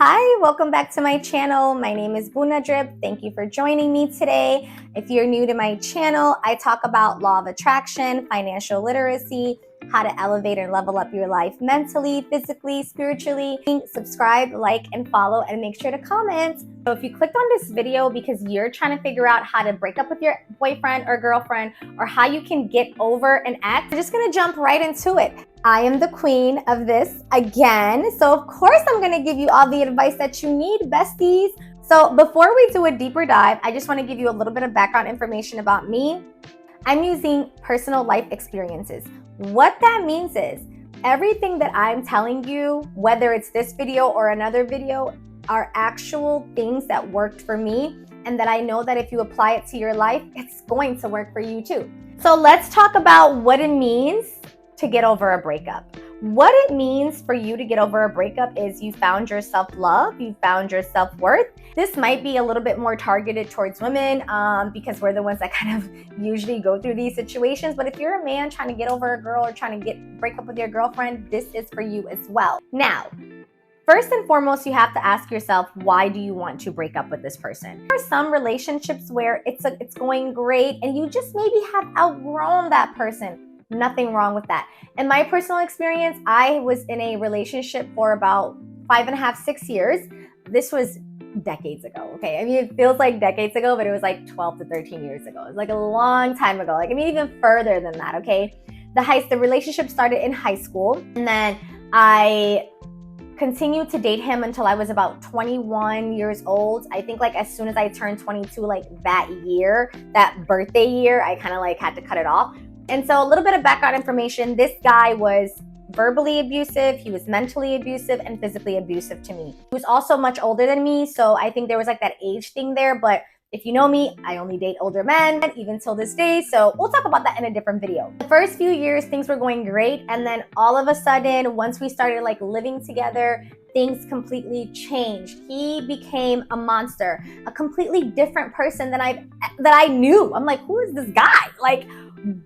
Hi, welcome back to my channel. My name is Buna Drip. Thank you for joining me today. If you're new to my channel, I talk about law of attraction, financial literacy, how to elevate and level up your life mentally, physically, spiritually. Subscribe, like, and follow, and make sure to comment. So if you clicked on this video because you're trying to figure out how to break up with your boyfriend or girlfriend, or how you can get over an ex, we're just gonna jump right into it. I am the queen of this again. So of course I'm gonna give you all the advice that you need, besties. So before we do a deeper dive, I just wanna give you a little bit of background information about me. I'm using personal life experiences. What that means is everything that I'm telling you, whether it's this video or another video, are actual things that worked for me, and that I know that if you apply it to your life, it's going to work for you too. So let's talk about what it means to get over a breakup. What it means for you to get over a breakup is you found your self-love, you found your self-worth. This might be a little bit more targeted towards women because we're the ones that kind of usually go through these situations. But if you're a man trying to get over a girl or trying to break up with your girlfriend, this is for you as well. Now, first and foremost, you have to ask yourself, why do you want to break up with this person? There are some relationships where it's going great and you just maybe have outgrown that person. Nothing wrong with that. In my personal experience, I was in a relationship for about 5.5, 6 years. This was decades ago, okay? I mean, it feels like decades ago, but it was like 12 to 13 years ago. It was like a long time ago. Like, I mean, even further than that, okay? The relationship started in high school, and then I continued to date him until I was about 21 years old. I think like as soon as I turned 22, like that year, that birthday year, I kind of like had to cut it off. And so a little bit of background information, this guy was verbally abusive, he was mentally abusive, and physically abusive to me. He was also much older than me, so I think there was like that age thing there, but if you know me, I only date older men, even till this day, so we'll talk about that in a different video. The first few years, things were going great, and then all of a sudden, once we started like living together, things completely changed. He became a monster, a completely different person than I knew. I'm like, who is this guy? Like,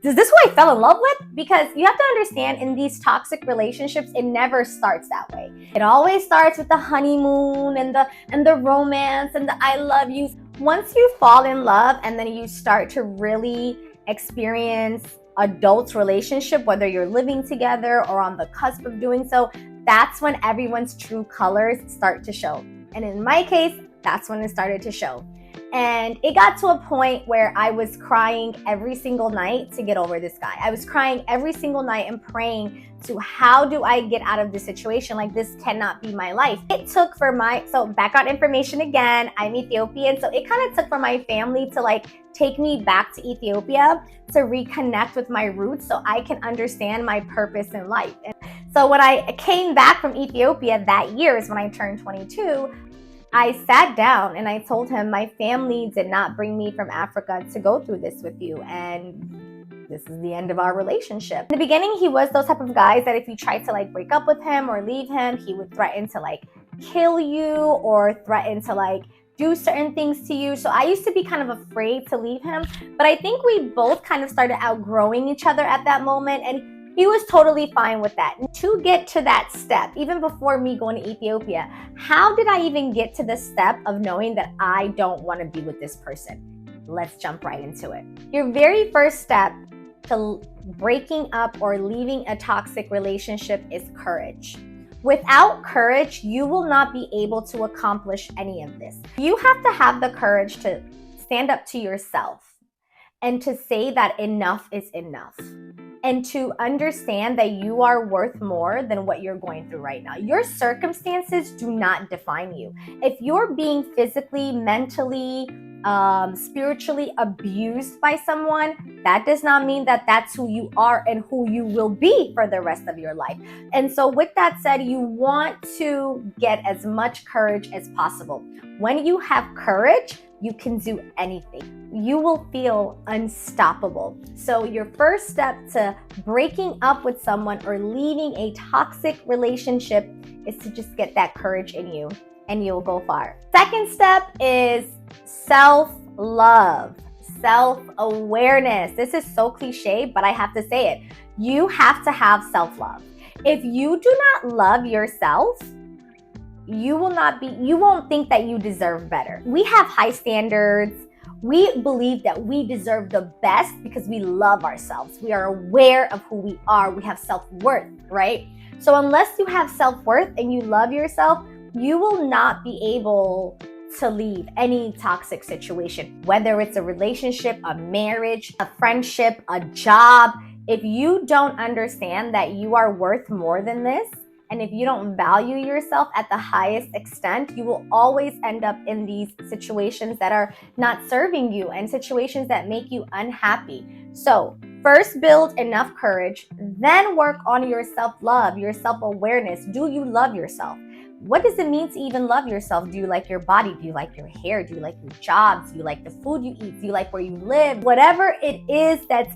is this who I fell in love with? Because you have to understand, in these toxic relationships, it never starts that way. It always starts with the honeymoon and the romance and the I love yous. Once you fall in love and then you start to really experience adult relationship, whether you're living together or on the cusp of doing so, that's when everyone's true colors start to show. And in my case, that's when it started to show. And it got to a point where I was crying every single night to get over this guy. I was crying every single night and praying to, how do I get out of this situation? Like, this cannot be my life. It took for so background information again, I'm Ethiopian. So it kind of took for my family to like take me back to Ethiopia to reconnect with my roots so I can understand my purpose in life. And so when I came back from Ethiopia that year is when I turned 22, I sat down and I told him, my family did not bring me from Africa to go through this with you, and this is the end of our relationship. In the beginning, he was those type of guys that if you tried to like break up with him or leave him, he would threaten to like kill you or threaten to like do certain things to you. So I used to be kind of afraid to leave him, but I think we both kind of started outgrowing each other at that moment, and he was totally fine with that. To get to that step, even before me going to Ethiopia, how did I even get to the step of knowing that I don't want to be with this person? Let's jump right into it. Your very first step to breaking up or leaving a toxic relationship is courage. Without courage, you will not be able to accomplish any of this. You have to have the courage to stand up to yourself and to say that enough is enough, and to understand that you are worth more than what you're going through right now. Your circumstances do not define you. If you're being physically, mentally, spiritually abused by someone, that does not mean that that's who you are and who you will be for the rest of your life. And so with that said, you want to get as much courage as possible. When you have courage, you can do anything. You will feel unstoppable. So your first step to breaking up with someone or leaving a toxic relationship is to just get that courage in you, and you'll go far. Second step is self-love, self-awareness. This is so cliche, but I have to say it. You have to have self-love. If you do not love yourself, you won't think that you deserve better. We have high standards. We believe that we deserve the best because we love ourselves. We are aware of who we are. We have self-worth, right? So unless you have self-worth and you love yourself, you will not be able to leave any toxic situation, whether it's a relationship, a marriage, a friendship, a job. If you don't understand that you are worth more than this, and if you don't value yourself at the highest extent, you will always end up in these situations that are not serving you and situations that make you unhappy. So first build enough courage, then work on your self-love, your self-awareness. Do you love yourself? What does it mean to even love yourself? Do you like your body? Do you like your hair? Do you like your jobs? Do you like the food you eat? Do you like where you live? Whatever it is that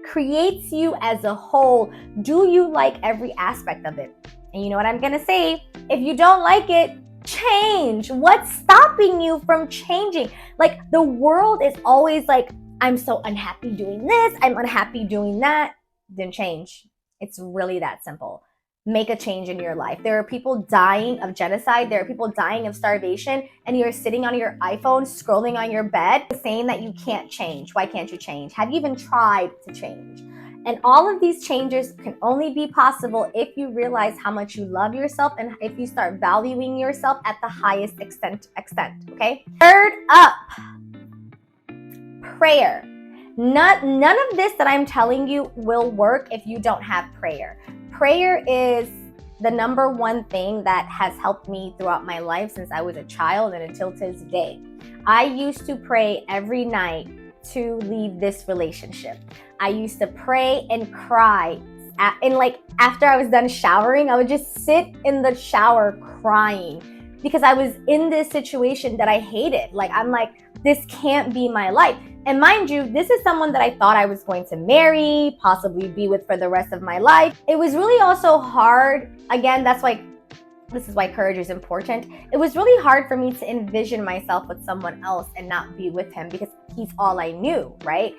creates you as a whole, do you like every aspect of it? And you know what I'm gonna say? If you don't like it, change. What's stopping you from changing? Like, the world is always like, I'm so unhappy doing this, I'm unhappy doing that. Then change. It's really that simple. Make a change in your life. There are people dying of genocide. There are people dying of starvation, and you're sitting on your iPhone, scrolling on your bed, saying that you can't change. Why can't you change? Have you even tried to change? And all of these changes can only be possible if you realize how much you love yourself and if you start valuing yourself at the highest extent, okay? Third up, prayer. None of this that I'm telling you will work if you don't have prayer. Prayer is the number one thing that has helped me throughout my life since I was a child and until this day. I used to pray every night to leave this relationship. I used to pray and cry. And like after I was done showering, I would just sit in the shower crying because I was in this situation that I hated. Like, I'm like, this can't be my life. And mind you, this is someone that I thought I was going to marry, possibly be with for the rest of my life. It was really also hard. Again, this is why courage is important. It was really hard for me to envision myself with someone else and not be with him because he's all I knew, right?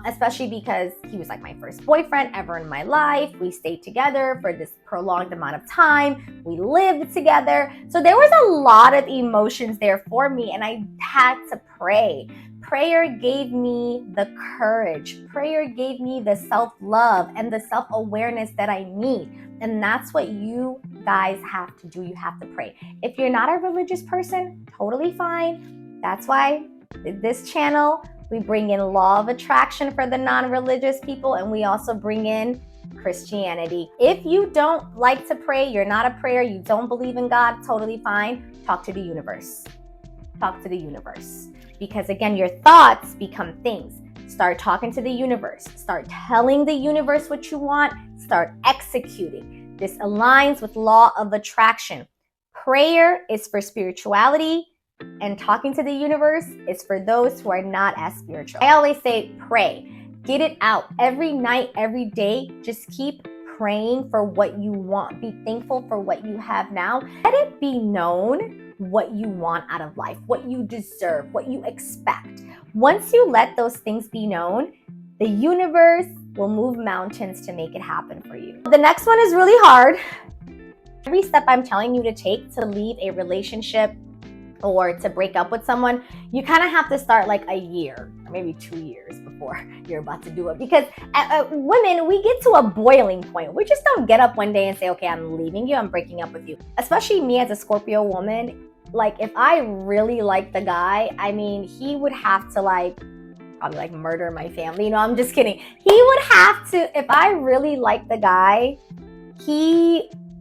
Especially because he was like my first boyfriend ever in my life. We stayed together for this prolonged amount of time. We lived together. So there was a lot of emotions there for me, and I had to pray. Prayer gave me the courage. Prayer gave me the self-love and the self-awareness that I need. And that's what you guys have to do. You have to pray. If you're not a religious person, totally fine. That's why this channel, we bring in law of attraction for the non-religious people, and we also bring in Christianity. If you don't like to pray, you're not a prayer, you don't believe in God, totally fine. Talk to the universe. Talk to the universe. Because again, your thoughts become things. Start talking to the universe. Start telling the universe what you want. Start executing. This aligns with law of attraction. Prayer is for spirituality, and talking to the universe is for those who are not as spiritual. I always say pray. Get it out every night, every day. Just keep praying for what you want. Be thankful for what you have now. Let it be known what you want out of life, what you deserve, what you expect. Once you let those things be known, the universe will move mountains to make it happen for you. The next one is really hard. Every step I'm telling you to take to leave a relationship or to break up with someone, you kind of have to start like a year or maybe 2 years before you're about to do it. Because women, we get to a boiling point. We just don't get up one day and say, okay, I'm leaving you, I'm breaking up with you. Especially me as a Scorpio woman, like if I really like the guy, I mean, he would have to probably like murder my family. No, I'm just kidding. He would have to, if I really like the guy,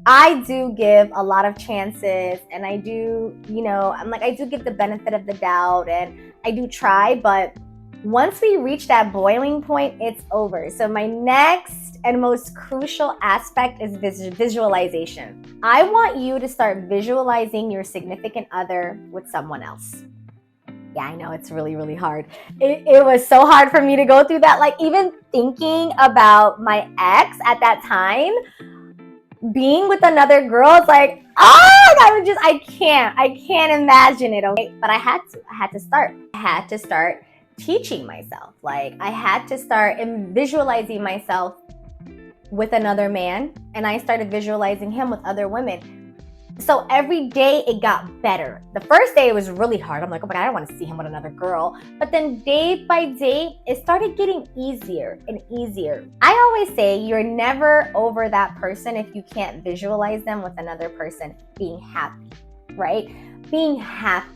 I do give a lot of chances, and I do, I do give the benefit of the doubt, and I do try, but once we reach that boiling point, it's over. So my next and most crucial aspect is visualization. I want you to start visualizing your significant other with someone else. Yeah, I know it's really, really hard. It was so hard for me to go through that. Like, even thinking about my ex at that time, being with another girl, it's like, I can't imagine it, okay? But I had to start teaching myself. Like, I had to start visualizing myself with another man, and I started visualizing him with other women. So every day it got better. The first day it was really hard. I'm like, oh my God, I don't want to see him with another girl. But then day by day, it started getting easier and easier. I always say you're never over that person if you can't visualize them with another person being happy, right? Being happy.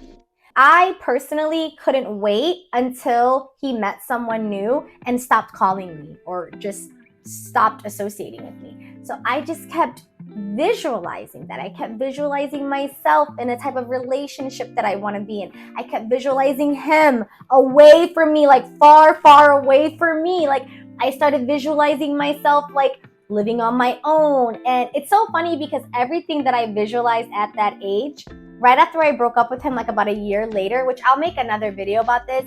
I personally couldn't wait until he met someone new and stopped calling me or just stopped associating with me. So I just kept visualizing that. I kept visualizing myself in a type of relationship that I want to be in. I kept visualizing him away from me, like far, far away from me. Like I started visualizing myself like living on my own. And it's so funny because everything that I visualized at that age, right after I broke up with him, like about a year later, which I'll make another video about this,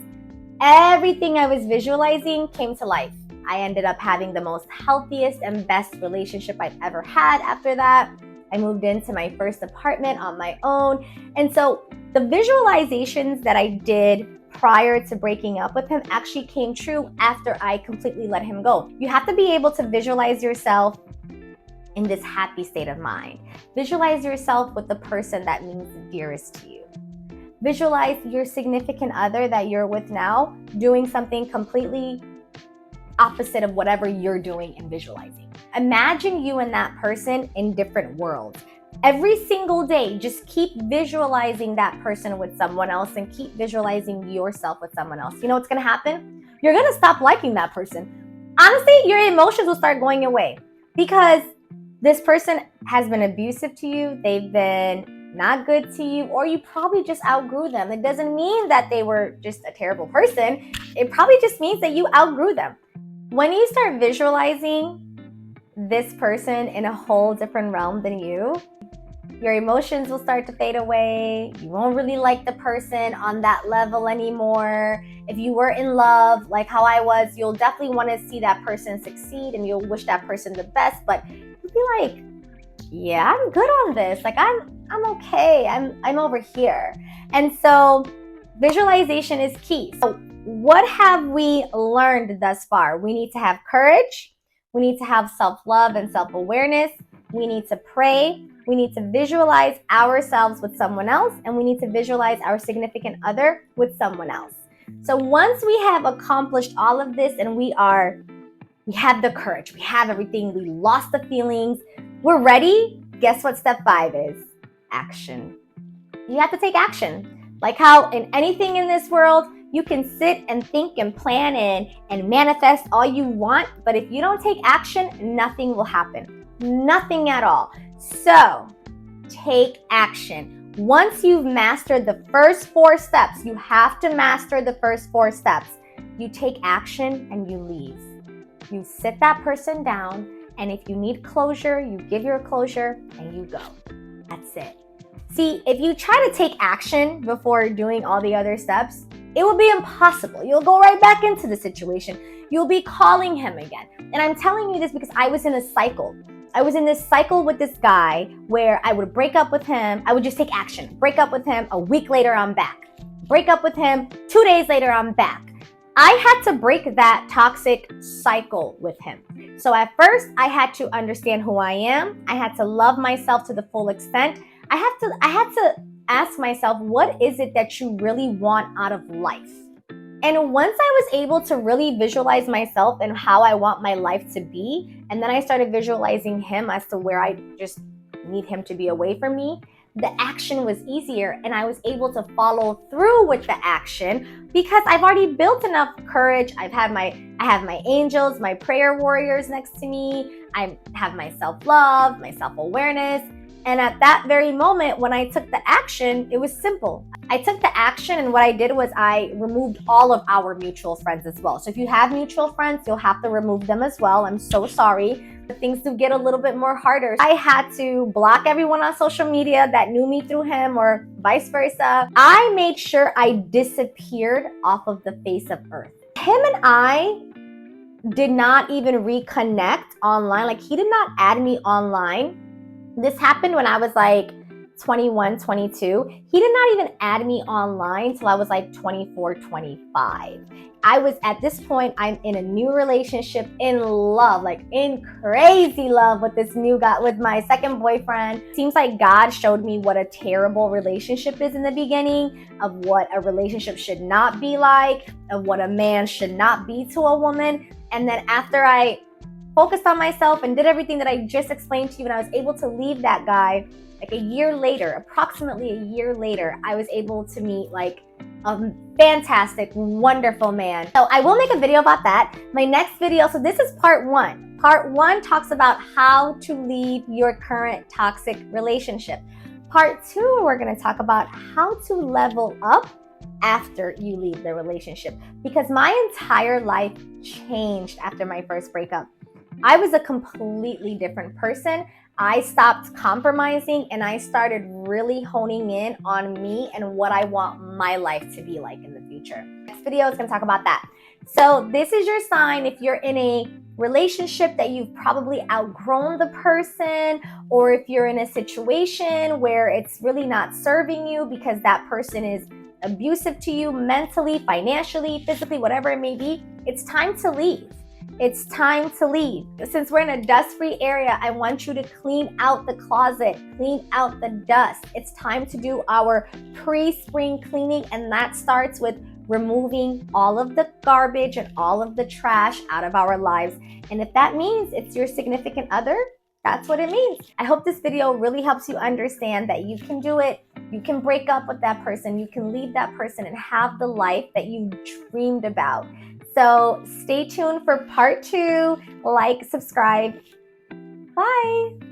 everything I was visualizing came to life. I ended up having the most healthiest and best relationship I've ever had after that. I moved into my first apartment on my own. And so the visualizations that I did prior to breaking up with him actually came true after I completely let him go. You have to be able to visualize yourself in this happy state of mind. Visualize yourself with the person that means the dearest to you. Visualize your significant other that you're with now doing something completely opposite of whatever you're doing and visualizing. Imagine you and that person in different worlds. Every single day, just keep visualizing that person with someone else and keep visualizing yourself with someone else. You know what's gonna happen? You're gonna stop liking that person. Honestly, your emotions will start going away because this person has been abusive to you, they've been not good to you, or you probably just outgrew them. It doesn't mean that they were just a terrible person. It probably just means that you outgrew them. When you start visualizing this person in a whole different realm than you, your emotions will start to fade away. You won't really like the person on that level anymore. If you were in love, like how I was, you'll definitely want to see that person succeed and you'll wish that person the best, but you'll be like, yeah, I'm good on this. Like I'm okay. I'm over here. And so visualization is key. So what have we learned thus far? We need to have courage. We need to have self-love and self-awareness. We need to pray. We need to visualize ourselves with someone else, and we need to visualize our significant other with someone else. So once we have accomplished all of this and we have the courage, we have everything, we lost the feelings, we're ready, guess what step 5 is? Action. You have to take action. Like how in anything in this world, you can sit and think and plan and manifest all you want, but if you don't take action, nothing will happen. Nothing at all. So take action. Once you've mastered the first 4 steps, you have to master the first 4 steps. You take action and you leave. You sit that person down, and if you need closure, you give your closure and you go. That's it. See, if you try to take action before doing all the other steps, it will be impossible. You'll go right back into the situation. You'll be calling him again. And I'm telling you this because I was in a cycle. I was in this cycle with this guy where I would break up with him. I would just take action. Break up with him. A week later, I'm back. Break up with him. 2 days later, I'm back. I had to break that toxic cycle with him. So at first, I had to understand who I am. I had to love myself to the full extent. I had to ask myself, what is it that you really want out of life? And once I was able to really visualize myself and how I want my life to be, and then I started visualizing him as to where I just need him to be away from me, the action was easier and I was able to follow through with the action because I've already built enough courage. I have my angels, my prayer warriors next to me. I have my self-love, my self-awareness. And at that very moment, when I took the action, it was simple. I took the action, and what I did was I removed all of our mutual friends as well. So if you have mutual friends, you'll have to remove them as well. I'm so sorry. But things do get a little bit more harder. I had to block everyone on social media that knew me through him or vice versa. I made sure I disappeared off of the face of earth. Him and I did not even reconnect online. Like, he did not add me online. This happened when I was like 21, 22. He did not even add me online till I was like 24, 25. I was at this point, I'm in a new relationship, in love, like in crazy love with this new guy, with my second boyfriend. Seems like God showed me what a terrible relationship is in the beginning, of what a relationship should not be like, of what a man should not be to a woman. And then after I focused on myself and did everything that I just explained to you, and I was able to leave that guy, like a year later, approximately a year later, I was able to meet like a fantastic, wonderful man. So I will make a video about that. My next video, so this is part one. Part one talks about how to leave your current toxic relationship. Part two, we're gonna talk about how to level up after you leave the relationship, because my entire life changed after my first breakup. I was a completely different person. I stopped compromising and I started really honing in on me and what I want my life to be like in the future. Next video is going to talk about that. So this is your sign if you're in a relationship that you've probably outgrown the person, or if you're in a situation where it's really not serving you because that person is abusive to you mentally, financially, physically, whatever it may be. It's time to leave. It's time to leave. Since we're in a dust-free area, I want you to clean out the closet, clean out the dust. It's time to do our pre-spring cleaning, and that starts with removing all of the garbage and all of the trash out of our lives. And if that means it's your significant other, that's what it means. I hope this video really helps you understand that you can do it. You can break up with that person. You can leave that person and have the life that you dreamed about. So stay tuned for part two. Like, subscribe. Bye.